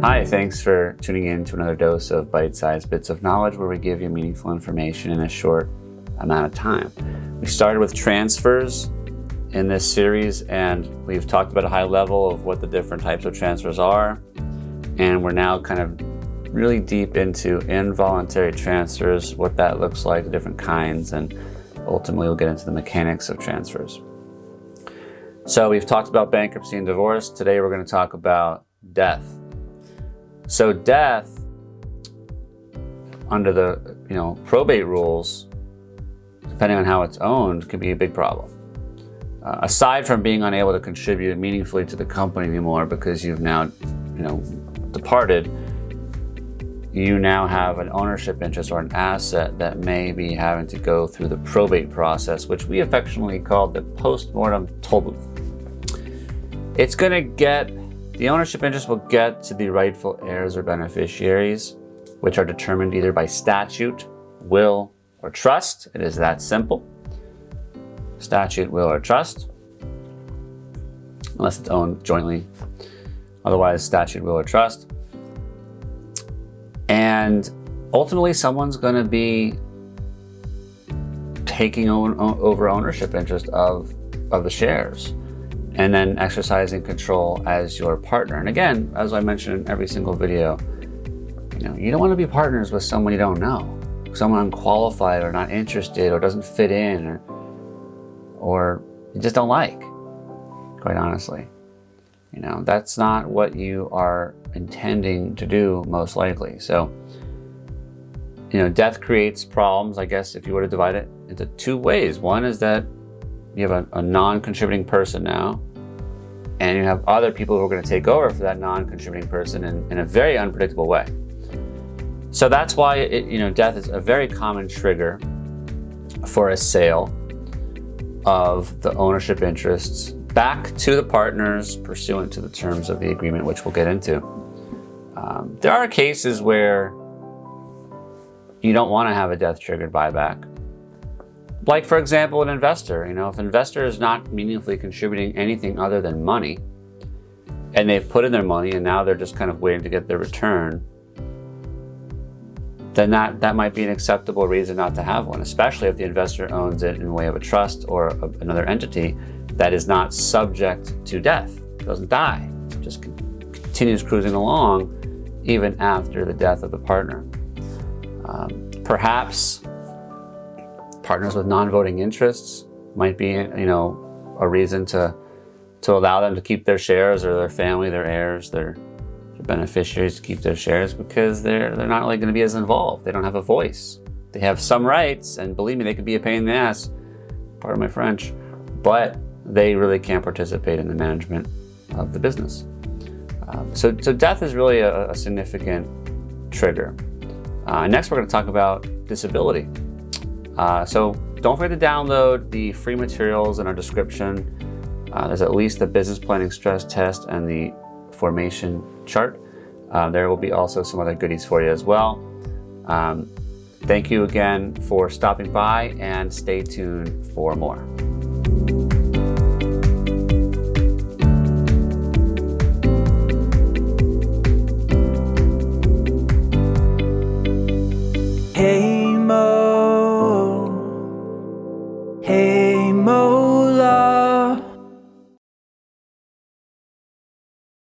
Hi, thanks for tuning in to another dose of bite-sized bits of knowledge where we give you meaningful information in a short amount of time. We started with transfers in this series, and we've talked about a high level of what the different types of transfers are. And we're now kind of really deep into involuntary transfers, what that looks like, the different kinds, and ultimately we'll get into the mechanics of transfers. So we've talked about bankruptcy and divorce. Today we're going to talk about death. So death, under the probate rules, depending on how it's owned, can be a big problem. Aside from being unable to contribute meaningfully to the company anymore because you've now, departed, you now have an ownership interest or an asset that may be having to go through the probate process, which we affectionately call the post-mortem toll booth. It's going to get The ownership interest will get to the rightful heirs or beneficiaries, which are determined either by statute, will, or trust. It is that simple. Statute, will, or trust, unless it's owned jointly. Otherwise, statute, will, or trust. And ultimately, someone's going to be taking over ownership interest of the shares, and then exercising control as your partner. And again, as I mentioned in every single video, you don't want to be partners with someone you don't know, someone unqualified or not interested or doesn't fit in or you just don't like, quite honestly. That's not what you are intending to do, most likely. So, death creates problems, I guess, if you were to divide it into two ways. One is that you have a non-contributing person now, and you have other people who are going to take over for that non-contributing person in a very unpredictable way. So that's why death is a very common trigger for a sale of the ownership interests back to the partners pursuant to the terms of the agreement, which we'll get into. There are cases where you don't want to have a death-triggered buyback. Like, for example, an investor. If an investor is not meaningfully contributing anything other than money, and they've put in their money and now they're just kind of waiting to get their return, then that might be an acceptable reason not to have one, especially if the investor owns it in the way of a trust or another entity that is not subject to death, doesn't die, just continues cruising along even after the death of the partner. Perhaps partners with non-voting interests might be, a reason to allow them to keep their shares, or their family, their heirs, their beneficiaries to keep their shares, because they're not really going to be as involved. They don't have a voice. They have some rights, and believe me, they could be a pain in the ass, pardon my French, but they really can't participate in the management of the business. So death is really a significant trigger. Next, we're going to talk about disability. So don't forget to download the free materials in our description. There's at least the business planning stress test and the formation chart. There will be also some other goodies for you as well. Thank you again for stopping by, and stay tuned for more. Hey Mo,